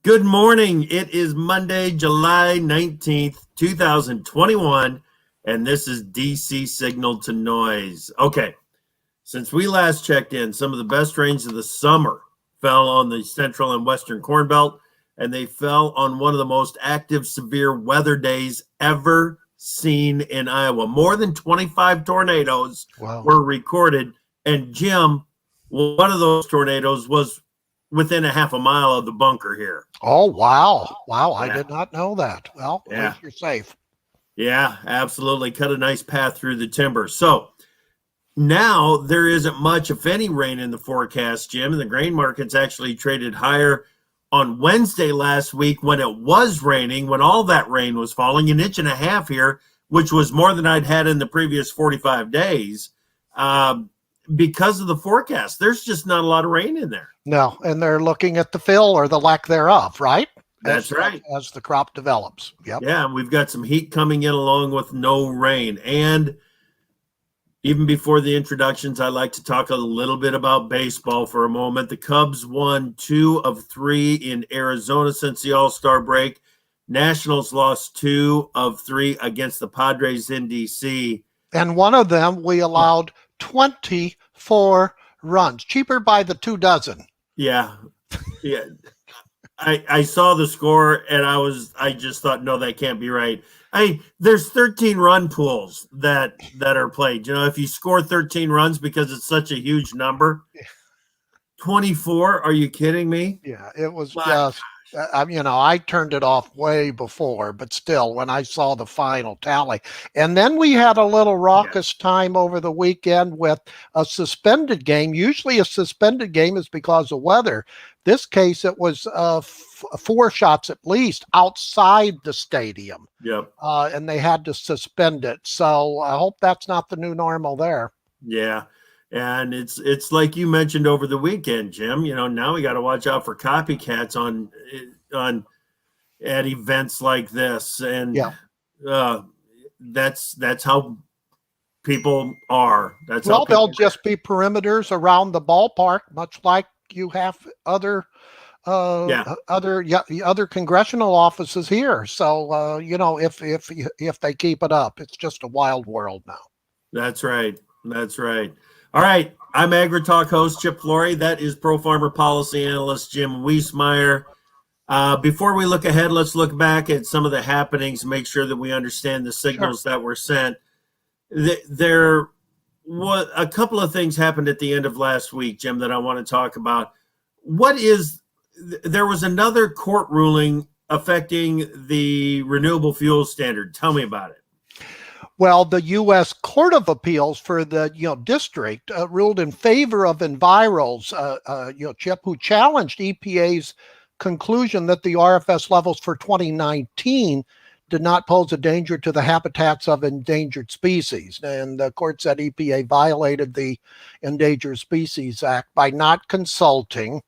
Good morning. It is Monday, July 19th, 2021, and this is DC Signal to Noise. Okay, since we last checked in, some of the best rains of the summer fell on the central and western Corn Belt, and they fell on one of the most active severe weather days ever seen in Iowa. More than 25 tornadoes were recorded, and Jim, one of those tornadoes was within a half a mile of the bunker here. Oh, wow. Wow. Yeah. I did not know that. Well, at least you're safe. Yeah, absolutely. Cut a nice path through the timber. So now there isn't much, if any, rain in the forecast, Jim, and the grain markets actually traded higher on Wednesday last week when it was raining, when all that rain was falling, an inch and a half here, which was more than I'd had in the previous 45 days. Because of the forecast, there's just not a lot of rain in there. No, and they're looking at the fill or the lack thereof, right? That's right. As the crop develops. Yep. Yeah, we've got some heat coming in along with no rain. And even before the introductions, I'd like to talk a little bit about baseball for a moment. The Cubs won 2 of 3 in Arizona since the All-Star break. Nationals lost 2 of 3 against the Padres in D.C. And one of them we allowed 24 runs, cheaper by the 2 dozen. Yeah. I saw the score and I just thought, no, that can't be right. There's 13 run pools that are played. You know, if you score 13 runs because it's such a huge number, 24, are you kidding me? Yeah, it was just, I turned it off way before, but still, when I saw the final tally. And then we had a little raucous time over the weekend with a suspended game. Usually a suspended game is because of weather. This case, it was 4 shots at least outside the stadium. Yep. And they had to suspend it. So I hope that's not the new normal there. Yeah. And it's like you mentioned over the weekend, Jim. You know, now we got to watch out for copycats at events like this, and that's how people are. They'll just be perimeters around the ballpark, much like you have other congressional offices here. So if they keep it up, it's just a wild world now. That's right. All right, I'm AgriTalk host Chip Flory. That is Pro Farmer Policy Analyst Jim Wiesemeyer. Before we look ahead, let's look back at some of the happenings, make sure that we understand the signals that were sent. There was a couple of things happened at the end of last week, Jim, that I want to talk about. There was another court ruling affecting the renewable fuel standard. Tell me about it. Well, the U.S. Court of Appeals for the district ruled in favor of Enviros, Chip, who challenged EPA's conclusion that the RFS levels for 2019 did not pose a danger to the habitats of endangered species. And the court said EPA violated the Endangered Species Act by not consulting,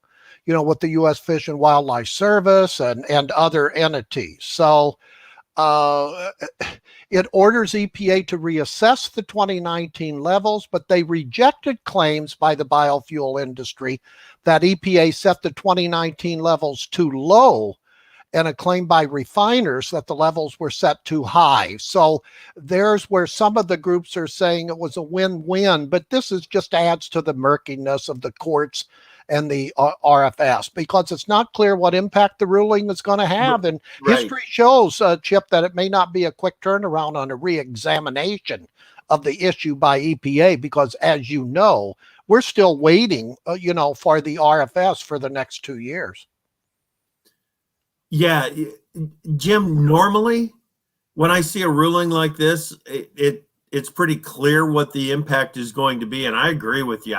with the U.S. Fish and Wildlife Service and other entities. So it orders EPA to reassess the 2019 levels, but they rejected claims by the biofuel industry that EPA set the 2019 levels too low, and a claim by refiners that the levels were set too high. So there's where some of the groups are saying it was a win-win, but this just adds to the murkiness of the courts and the RFS, because it's not clear what impact the ruling is going to have. And history shows, Chip, that it may not be a quick turnaround on a re-examination of the issue by EPA, because as you know, we're still waiting, for the RFS for the next 2 years. Yeah, Jim, normally when I see a ruling like this, it's pretty clear what the impact is going to be. And I agree with you.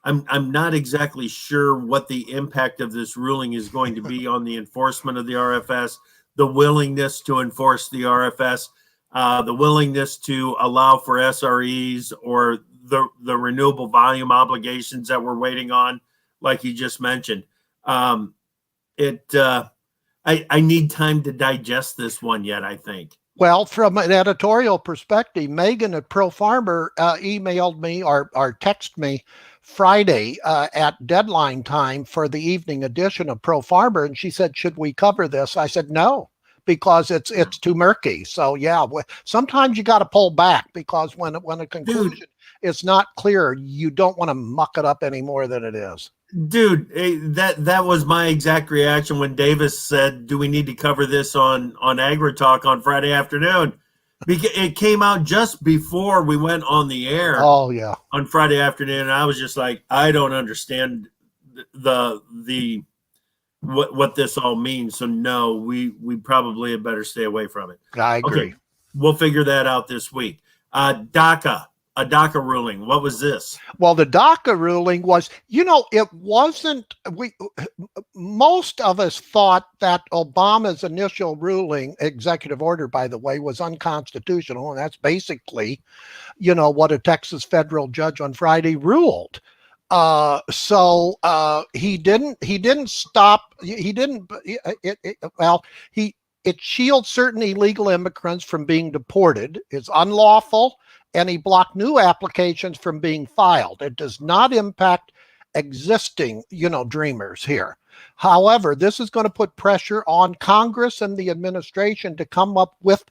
I'm not exactly sure what the impact of this ruling is going to be on the enforcement of the RFS, the willingness to enforce the RFS, the willingness to allow for SREs or the renewable volume obligations that we're waiting on, like you just mentioned. I need time to digest this one yet, I think. Well, from an editorial perspective, Megan at Pro Farmer emailed me or texted me Friday at deadline time for the evening edition of Pro Farmer, and she said, "Should we cover this?" I said, "No, because it's too murky." So yeah, sometimes you got to pull back because when a conclusion is not clear, you don't want to muck it up any more than it is. Dude, that was my exact reaction when Davis said, "Do we need to cover this on AgriTalk on Friday afternoon?" Because it came out just before we went on the air. Oh yeah, on Friday afternoon, and I was just like, I don't understand the what this all means. So no, we probably had better stay away from it. I agree. Okay, we'll figure that out this week. DACA. A DACA ruling. What was this? Well, the DACA ruling was, it wasn't, most of us thought that Obama's initial ruling, executive order, by the way, was unconstitutional. And that's basically, what a Texas federal judge on Friday ruled. So he didn't stop, it shields certain illegal immigrants from being deported. It's unlawful. And he blocked new applications from being filed. It does not impact existing, dreamers here. However, this is going to put pressure on Congress and the administration to come up with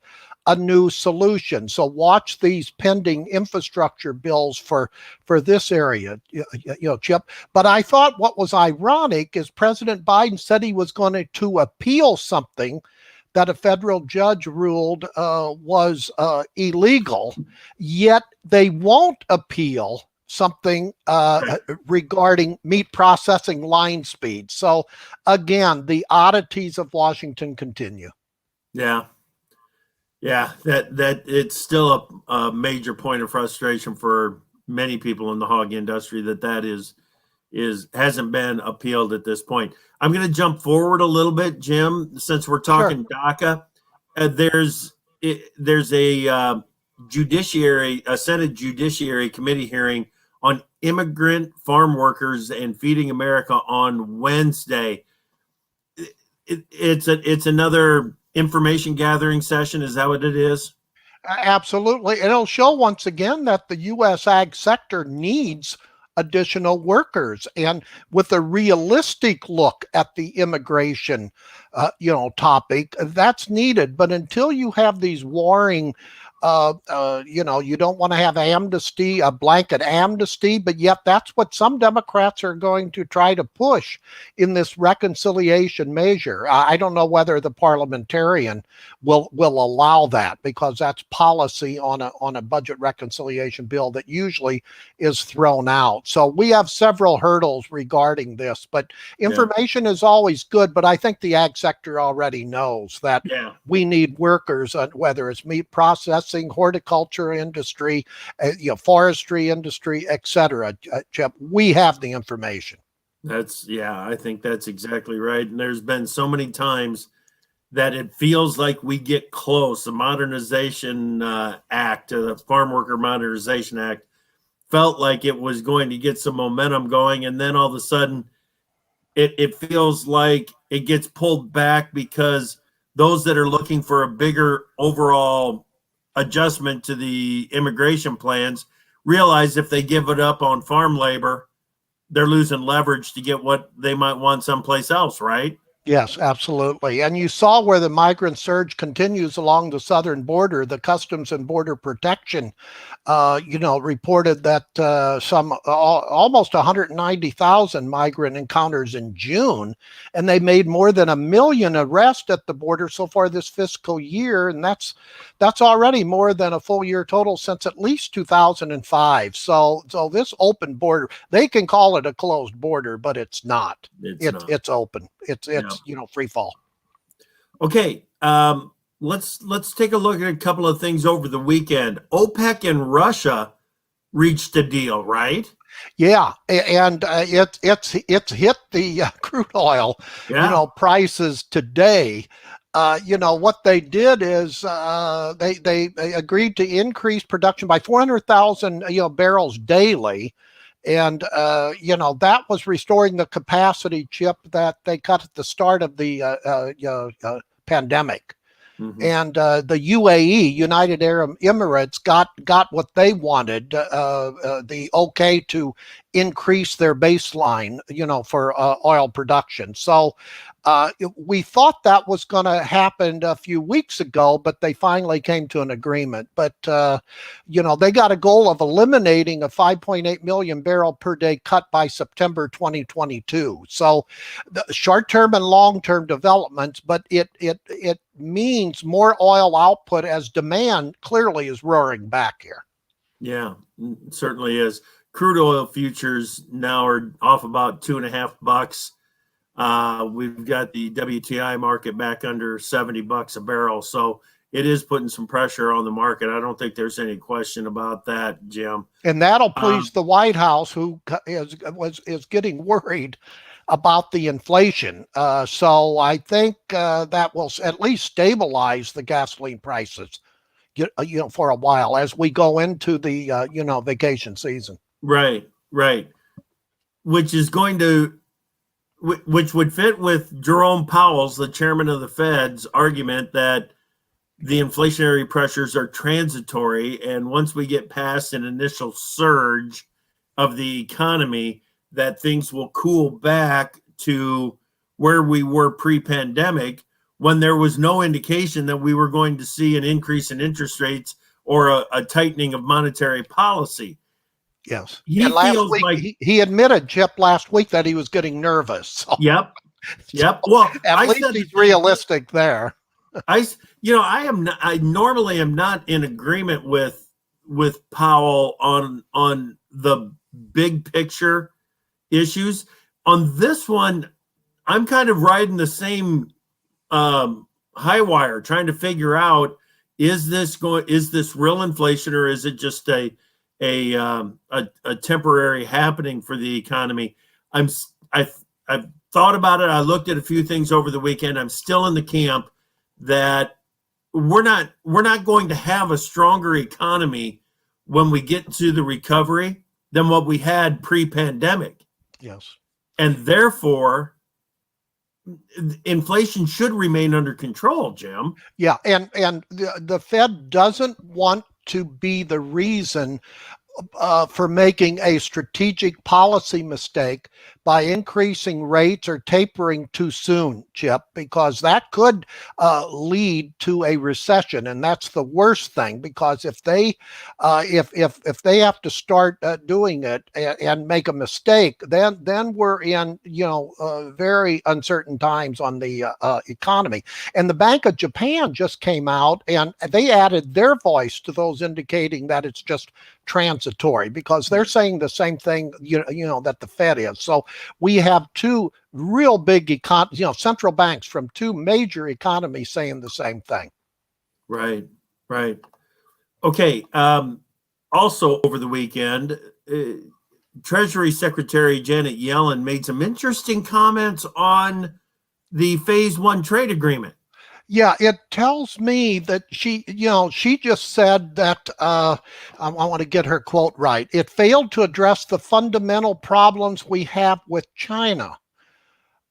a new solution. So watch these pending infrastructure bills for this area, Chip. But I thought what was ironic is President Biden said he was going to appeal something that a federal judge ruled was illegal, yet they won't appeal something regarding meat processing line speed. So again, the oddities of Washington continue. Yeah, that it's still a major point of frustration for many people in the hog industry that hasn't been appealed at this point. I'm going to jump forward a little bit, Jim, since we're talking DACA. There's a Senate Judiciary Committee hearing on immigrant farm workers and Feeding America on Wednesday. It's another information gathering session. Is that what it is? Absolutely. It'll show once again that the U.S. ag sector needs additional workers, and with a realistic look at the immigration topic, that's needed. But until you have these warring you don't want to have amnesty, a blanket amnesty, but yet that's what some Democrats are going to try to push in this reconciliation measure. I don't know whether the parliamentarian will allow that, because that's policy on a budget reconciliation bill that usually is thrown out. So we have several hurdles regarding this, but information is always good. But I think the ag sector already knows that we need workers, whether it's meat processing, horticulture industry, forestry industry, etc. Chip, we have the information. I think that's exactly right. And there's been so many times that it feels like we get close. The Modernization Act, the Farm Worker Modernization Act, felt like it was going to get some momentum going, and then all of a sudden it feels like it gets pulled back because those that are looking for a bigger overall adjustment to the immigration plans realize if they give it up on farm labor, they're losing leverage to get what they might want someplace else, right? Yes, absolutely. And you saw where the migrant surge continues along the southern border. The Customs and Border Protection, reported that almost 190,000 migrant encounters in June, and they made more than 1 million arrests at the border so far this fiscal year, and that's already more than a full year total since at least 2005. So this open border, they can call it a closed border, but it's not. It's open. It's free fall. Okay, let's take a look at a couple of things over the weekend. OPEC and Russia reached a deal, right? Yeah, and it's hit the crude oil prices today. What they did is they agreed to increase production by 400,000 barrels daily. And, that was restoring the capacity, Chip, that they cut at the start of the pandemic. Mhm. And the UAE, United Arab Emirates, got what they wanted, the okay to increase their baseline, for oil production. So we thought that was going to happen a few weeks ago, but they finally came to an agreement. But they got a goal of eliminating a 5.8 million barrel per day cut by September 2022. So the short-term and long-term developments, but it means more oil output as demand clearly is roaring back here. Yeah, certainly is. Crude oil futures now are off about $2.50. We've got the WTI market back under $70 a barrel. So it is putting some pressure on the market. I don't think there's any question about that, Jim. And that'll please the White House, who is getting worried about the inflation. So I think that will at least stabilize the gasoline prices, for a while as we go into the vacation season. Right, right. Which would fit with Jerome Powell's, the chairman of the Fed's, argument that the inflationary pressures are transitory, and once we get past an initial surge of the economy, that things will cool back to where we were pre-pandemic, when there was no indication that we were going to see an increase in interest rates or a tightening of monetary policy. Yes. He and last feels week, like he admitted, Chip, last week that he was getting nervous. So, Yep. Well, at least he's realistic there. I normally am not in agreement with Powell on the big picture issues. On this one, I'm kind of riding the same high wire, trying to figure out, is this real inflation, or is it just a temporary happening for the economy? I've thought about it. I looked at a few things over the weekend. I'm still in the camp that we're not going to have a stronger economy when we get to the recovery than what we had pre-pandemic. Yes. And therefore, inflation should remain under control, Jim. Yeah, and the Fed doesn't want to be the reason for making a strategic policy mistake by increasing rates or tapering too soon, Chip, because that could lead to a recession, and that's the worst thing. Because if they have to start doing it and make a mistake, then we're in very uncertain times on the economy. And the Bank of Japan just came out and they added their voice to those indicating that it's just transitory, because they're saying the same thing that the Fed is. So we have two real big central banks from two major economies saying the same thing. Right. Okay. Also over the weekend, Treasury Secretary Janet Yellen made some interesting comments on the Phase 1 trade agreement. Yeah, it tells me that she just said that, I want to get her quote right. It failed to address the fundamental problems we have with China.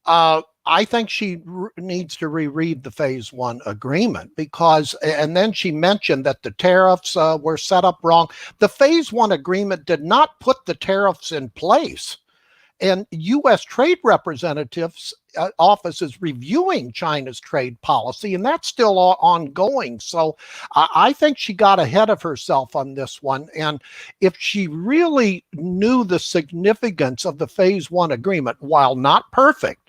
I think she needs to reread the Phase 1 agreement, because, and then she mentioned that the tariffs were set up wrong. The Phase 1 agreement did not put the tariffs in place. And U.S. Trade Representative's office is reviewing China's trade policy, and that's still ongoing. So I think she got ahead of herself on this one. And if she really knew the significance of the Phase 1 agreement, while not perfect,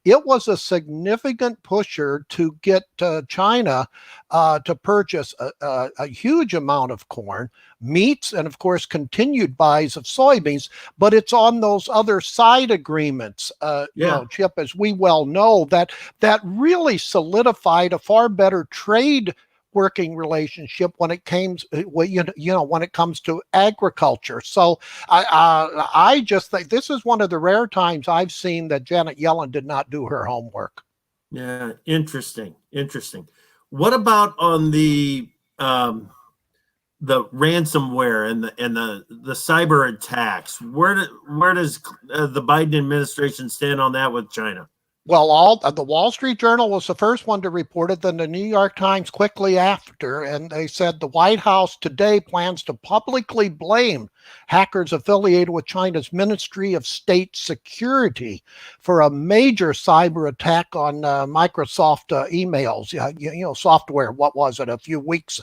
it was a significant pusher to get China to purchase a huge amount of corn, meats, and of course continued buys of soybeans. But it's on those other side agreements, Chip, as we well know, that really solidified a far better trade working relationship when it comes to agriculture. So I just think this is one of the rare times I've seen that Janet Yellen did not do her homework. Yeah, interesting. What about on the ransomware and the cyber attacks? Where does the Biden administration stand on that with China? Well, the Wall Street Journal was the first one to report it, then the New York Times quickly after, and they said the White House today plans to publicly blame hackers affiliated with China's Ministry of State Security for a major cyber attack on Microsoft emails, software. What was it, a few weeks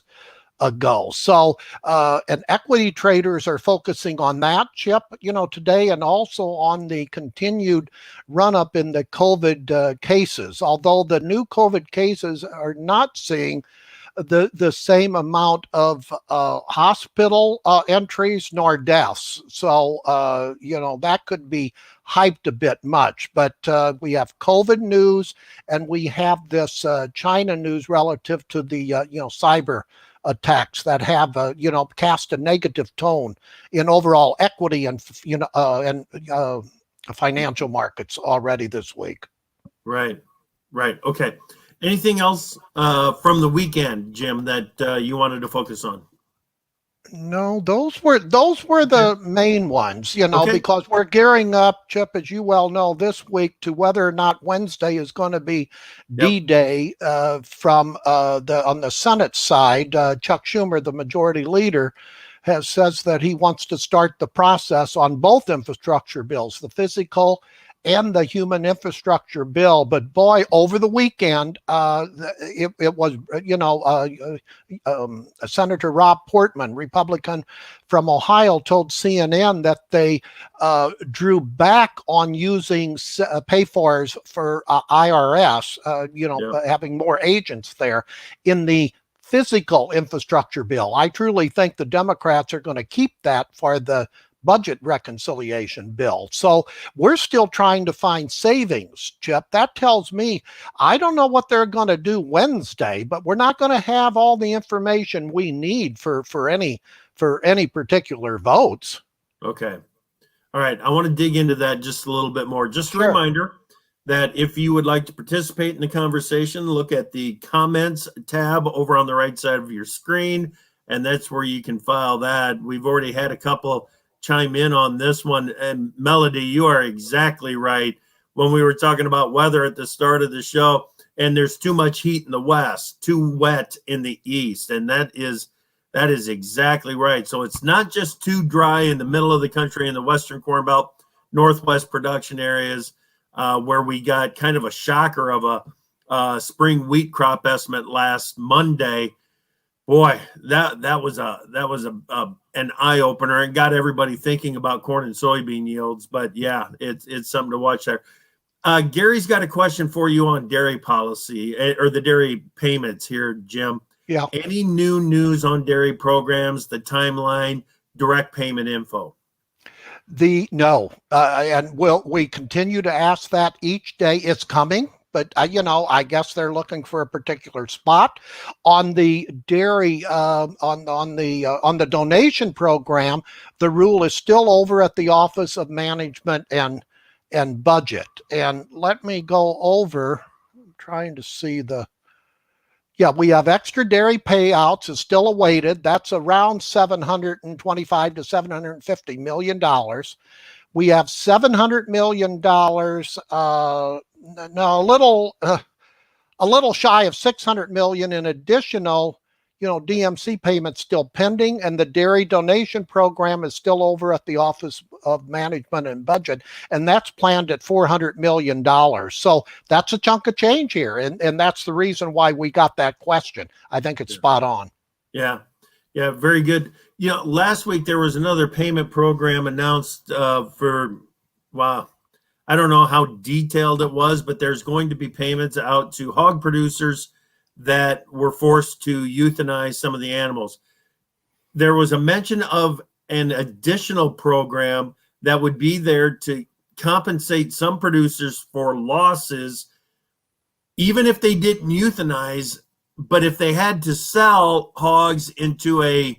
ago? So, and equity traders are focusing on that, Chip, today, and also on the continued run up in the COVID cases. Although the new COVID cases are not seeing the same amount of hospital entries nor deaths. So, that could be hyped a bit much. But we have COVID news, and we have this China news relative to the, cyber attacks that have, cast a negative tone in overall equity and, financial markets already this week. Right. Okay. Anything else from the weekend, Jim, that you wanted to focus on? No, those were the main ones, Okay. because we're gearing up, Chip, as you well know, this week to whether or not Wednesday is going to be D-Day from on the Senate side. Chuck Schumer, the majority leader, says that he wants to start the process on both infrastructure bills, the physical and the human infrastructure bill. But boy, over the weekend, it was, Senator Rob Portman, Republican from Ohio, told CNN that they drew back on using pay-fors for IRS, having more agents there in the physical infrastructure bill. I truly think the Democrats are going to keep that for the budget reconciliation bill. So we're still trying to find savings, Chip. That tells me, I don't know what they're going to do Wednesday, but we're not going to have all the information we need for any particular votes. Okay. All right. I want to dig into that just a little bit more. Just a Sure. reminder that if you would like to participate in the conversation, look at the comments tab over on the right side of your screen, and that's where you can file that. We've already had a couple chime in on this one. And Melody, you are exactly right. When we were talking about weather at the start of the show, and there's too much heat in the west, too wet in the east, and that is exactly right. So it's not just too dry in the middle of the country in the Western Corn Belt, Northwest production areas, where we got kind of a shocker of a spring wheat crop estimate last Monday. Boy, that was an eye opener and got everybody thinking about corn and soybean yields. But yeah, it's something to watch there. Gary's got a question for you on dairy policy or the dairy payments here, Jim. Yeah. Any new news on dairy programs, the timeline, direct payment info? No, and we continue to ask that each day. It's coming. But, I guess they're looking for a particular spot on the dairy, on the donation program. The rule is still over at the Office of Management and Budget. And let me go over, I'm trying to see we have extra dairy payouts is still awaited. That's around $725 to $750 million. We have $700 million, a little shy of $600 million in additional, DMC payments still pending, and the dairy donation program is still over at the Office of Management and Budget, and that's planned at $400 million. So that's a chunk of change here, and that's the reason why we got that question. I think it's spot on. Yeah, very good. Last week there was another payment program announced I don't know how detailed it was, but there's going to be payments out to hog producers that were forced to euthanize some of the animals. There was a mention of an additional program that would be there to compensate some producers for losses, even if they didn't euthanize, but if they had to sell hogs into a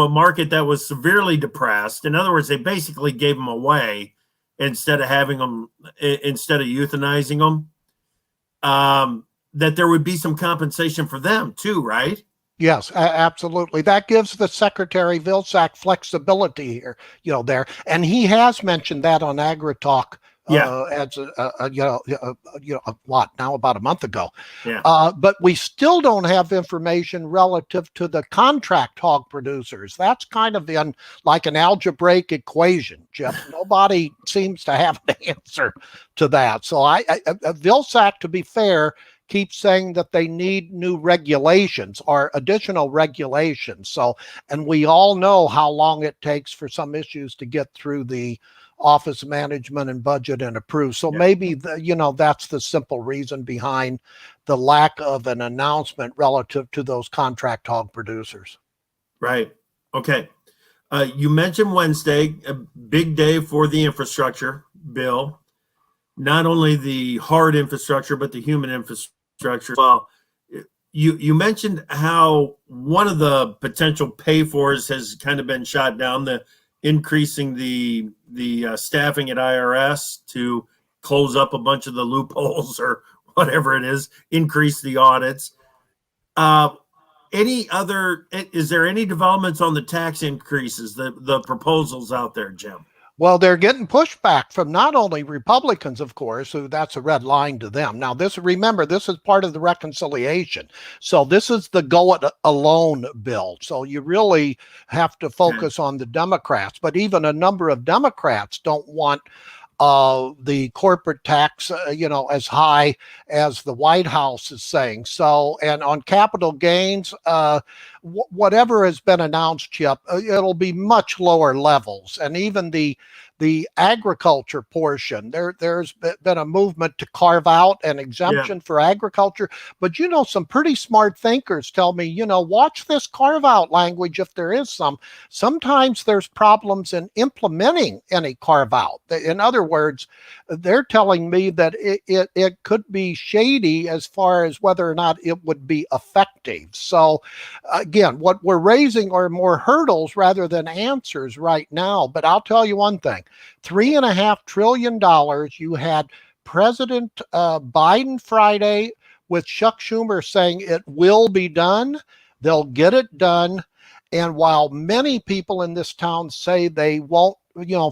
market that was severely depressed. In other words, they basically gave them away instead of euthanizing them. That there would be some compensation for them too, right? Yes, absolutely. That gives the Secretary Vilsack flexibility here, there. And he has mentioned that on AgriTalk Yeah. as about a month ago. Yeah. But we still don't have information relative to the contract hog producers. That's kind of like an algebraic equation, Jeff. Nobody seems to have an answer to that. So Vilsack, to be fair, keeps saying that they need new regulations or additional regulations. So, and we all know how long it takes for some issues to get through the Office of Management and Budget and approved. So maybe that's the simple reason behind the lack of an announcement relative to those contract hog producers. Right. Okay. You mentioned Wednesday, a big day for the infrastructure bill. Not only the hard infrastructure, but the human infrastructure. Well, you mentioned how one of the potential pay-fors has kind of been shot down, the increasing the staffing at IRS to close up a bunch of the loopholes or whatever it is, increase the audits. Is there any developments on the tax increases, the proposals out there, Jim? Well, they're getting pushback from not only Republicans, of course, who that's a red line to them. Now, remember, this is part of the reconciliation. So this is the go it alone bill. So you really have to focus on the Democrats. But even a number of Democrats don't want the corporate tax, as high as the White House is saying. So, and on capital gains, whatever has been announced, Chip, it'll be much lower levels. And even the agriculture portion, there's been a movement to carve out an exemption for agriculture. But, some pretty smart thinkers tell me, watch this carve out language if there is some. Sometimes there's problems in implementing any carve out. In other words, they're telling me that it could be shady as far as whether or not it would be effective. So again, what we're raising are more hurdles rather than answers right now. But I'll tell you one thing, $3.5 trillion. You had President Biden Friday with Chuck Schumer saying it will be done. They'll get it done. And while many people in this town say they won't,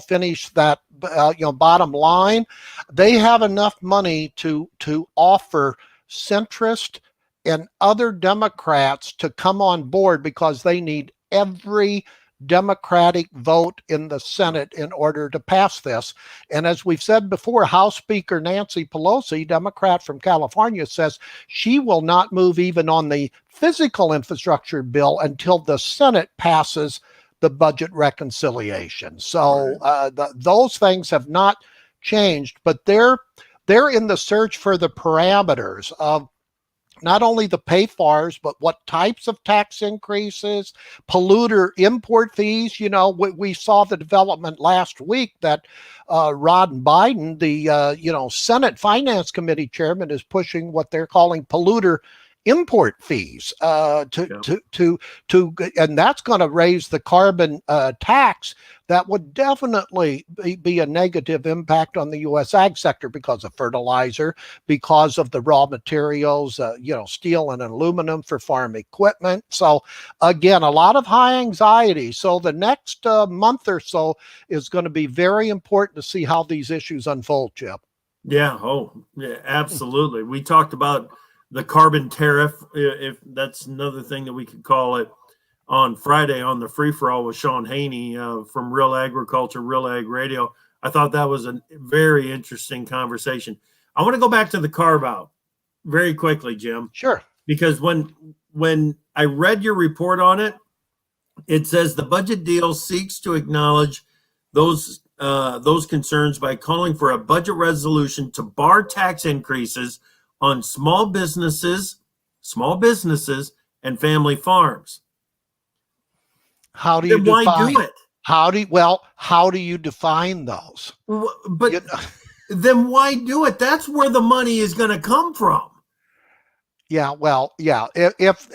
finish that, bottom line, they have enough money to offer centrist and other Democrats to come on board because they need every Democratic vote in the Senate in order to pass this. And as we've said before, House Speaker Nancy Pelosi, Democrat from California, says she will not move even on the physical infrastructure bill until the Senate passes the budget reconciliation. So those things have not changed, but they're in the search for the parameters of not only the pay-fars, but what types of tax increases, polluter import fees. We saw the development last week that Rod Biden, the Senate Finance Committee chairman, is pushing what they're calling polluter import fees and that's going to raise the carbon tax. That would definitely be a negative impact on the U.S. ag sector because of fertilizer, because of the raw materials, steel and aluminum for farm equipment. So again, a lot of high anxiety. So the next month or so is going to be very important to see how these issues unfold, Chip. Yeah. Oh, yeah, absolutely. We talked about the carbon tariff, if that's another thing that we could call it, on Friday on the Free For All with Sean Haney from Real Agriculture, Real Ag Radio. I thought that was a very interesting conversation. I want to go back to the carve out very quickly, Jim. Sure. Because when I read your report on it, it says the budget deal seeks to acknowledge those concerns by calling for a budget resolution to bar tax increases on small businesses, and family farms. How do you define? Why do it? How do you define those? But then why do it? That's where the money is going to come from. Yeah, well, yeah. If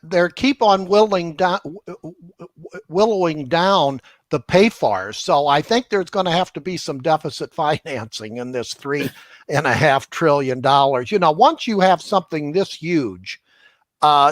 they keep on willowing down the pay-fars, so I think there's going to have to be some deficit financing in this $3.5 trillion. Once you have something this huge,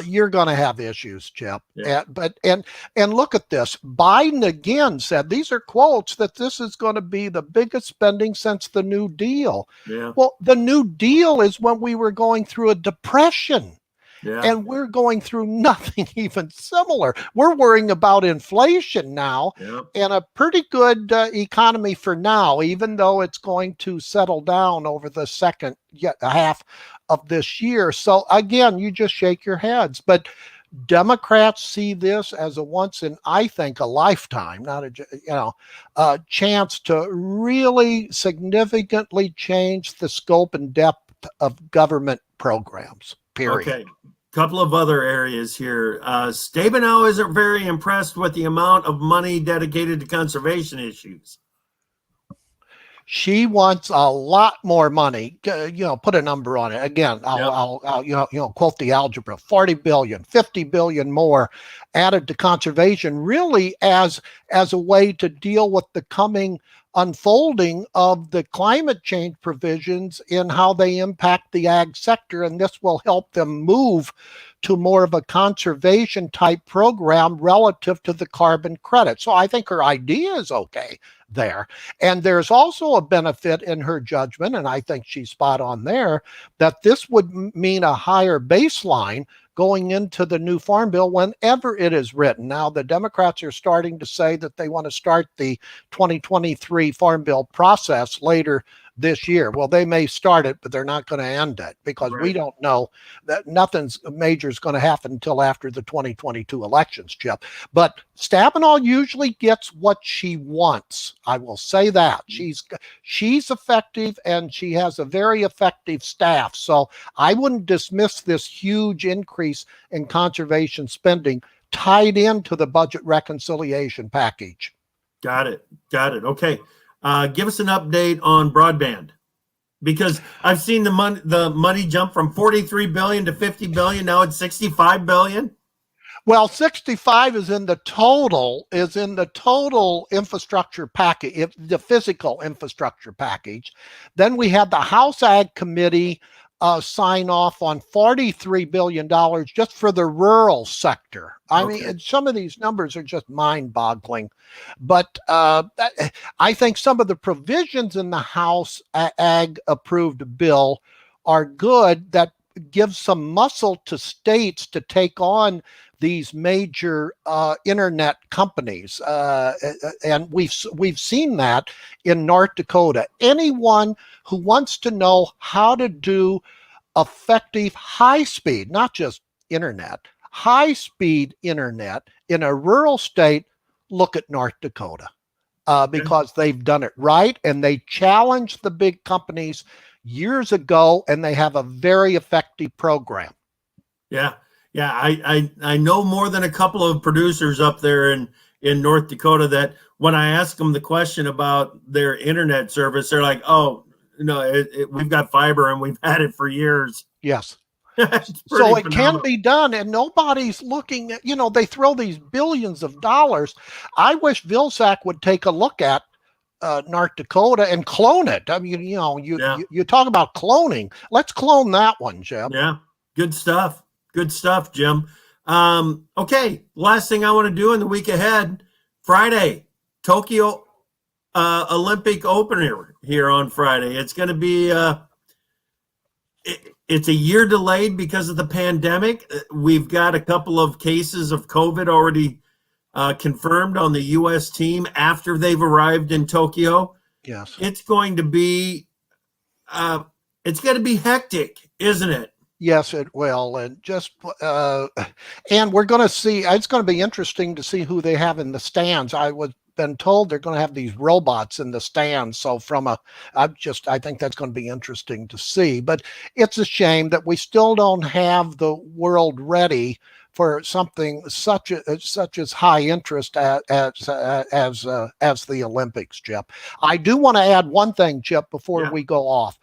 you're going to have issues, Chip. Yeah. And look at this. Biden again said, these are quotes, that this is going to be the biggest spending since the New Deal. Yeah. Well, the New Deal is when we were going through a depression. Yeah. And we're going through nothing even similar. We're worrying about inflation now, Yeah. and a pretty good economy for now, even though it's going to settle down over the second half of this year. So again, you just shake your heads. But Democrats see this as a once in, I think, a lifetime, not a chance to really significantly change the scope and depth of government programs. Period. Okay. Couple of other areas here. Stabenow isn't very impressed with the amount of money dedicated to conservation issues. She wants a lot more money. Put a number on it. Again, I'll quote the algebra: 40 billion, 50 billion more added to conservation, really as a way to deal with the coming unfolding of the climate change provisions in how they impact the ag sector, and this will help them move to more of a conservation type program relative to the carbon credit. So I think her idea is okay there. And there's also a benefit in her judgment, and I think she's spot on there, that this would mean a higher baseline going into the new farm bill whenever it is written. Now, the Democrats are starting to say that they want to start the 2023 farm bill process later this year. Well, they may start it, but they're not going to end it, because we don't know that nothing's major is going to happen until after the 2022 elections, Chip. But Stabenow usually gets what she wants. I will say that. She's effective, and she has a very effective staff. So I wouldn't dismiss this huge increase in conservation spending tied into the budget reconciliation package. Got it. Okay. Give us an update on broadband, because I've seen the money jump from 43 billion to 50 billion. Now it's 65 billion. Well, 65 is in the total infrastructure package, the physical infrastructure package. Then we had the House Ag Committee sign off on $43 billion just for the rural sector. I mean, some of these numbers are just mind-boggling. But I think some of the provisions in the House Ag-approved bill are good, that give some muscle to states to take on these major internet companies, and we've seen that in North Dakota. Anyone who wants to know how to do effective high speed, not just internet, high speed internet in a rural state, look at North Dakota, because they've done it right, and they challenged the big companies years ago, and they have a very effective program. Yeah. I know more than a couple of producers up there in North Dakota that when I ask them the question about their internet service, they're like, "Oh, no, we've got fiber and we've had it for years." Yes. So it can be done, and nobody's looking at, they throw these billions of dollars. I wish Vilsack would take a look at North Dakota and clone it. I mean, you talk about cloning. Let's clone that one, Jim. Yeah. Good stuff, Jim. Okay. Last thing I want to do in the week ahead, Friday, Tokyo Olympic opener here on Friday. It's going to be, it's a year delayed because of the pandemic. We've got a couple of cases of COVID already confirmed on the U.S. team after they've arrived in Tokyo. Yes. It's going to be hectic, isn't it? Yes, it will. And and we're going to see, it's going to be interesting to see who they have in the stands. I was been told they're going to have these robots in the stands. So I think that's going to be interesting to see. But it's a shame that we still don't have the world ready for something such as high interest as the Olympics, Chip. I do want to add one thing, Chip, before we go off.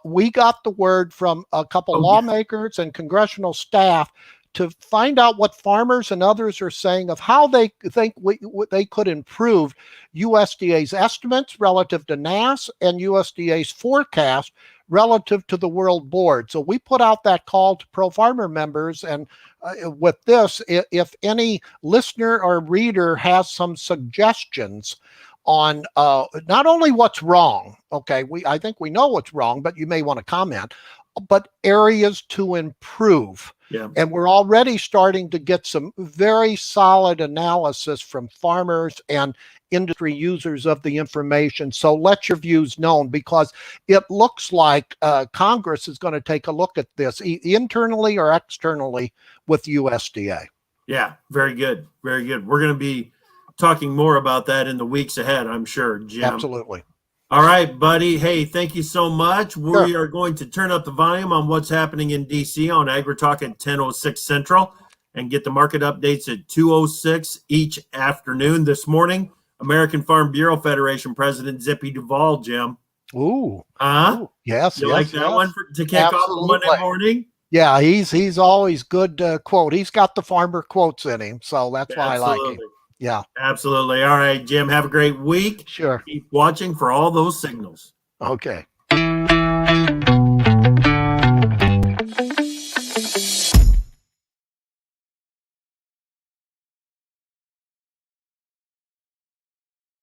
We got the word from a couple lawmakers and congressional staff to find out what farmers and others are saying of how they think they could improve USDA's estimates relative to NASS and USDA's forecast relative to the World Board. So we put out that call to Pro Farmer members, and with this, if any listener or reader has some suggestions on not only what's wrong, okay, I think we know what's wrong, but you may want to comment, but areas to improve. Yeah. And we're already starting to get some very solid analysis from farmers and industry users of the information. So let your views known, because it looks like Congress is going to take a look at this internally or externally with USDA. Yeah, very good. Very good. We're going to be talking more about that in the weeks ahead, I'm sure, Jim. Absolutely. All right, buddy. Hey, thank you so much. Sure. We are going to turn up the volume on what's happening in DC on AgriTalk at 10:06 Central and get the market updates at 2:06 each afternoon. This morning, American Farm Bureau Federation President Zippy Duvall, Jim. Ooh. Huh? Yes. You yes, like that yes. one to kick off the Monday Absolutely. morning? Yeah, he's always good quote. He's got the farmer quotes in him, so that's why I like him. Yeah. Absolutely. All right, Jim, have a great week. Sure. Keep watching for all those signals. Okay.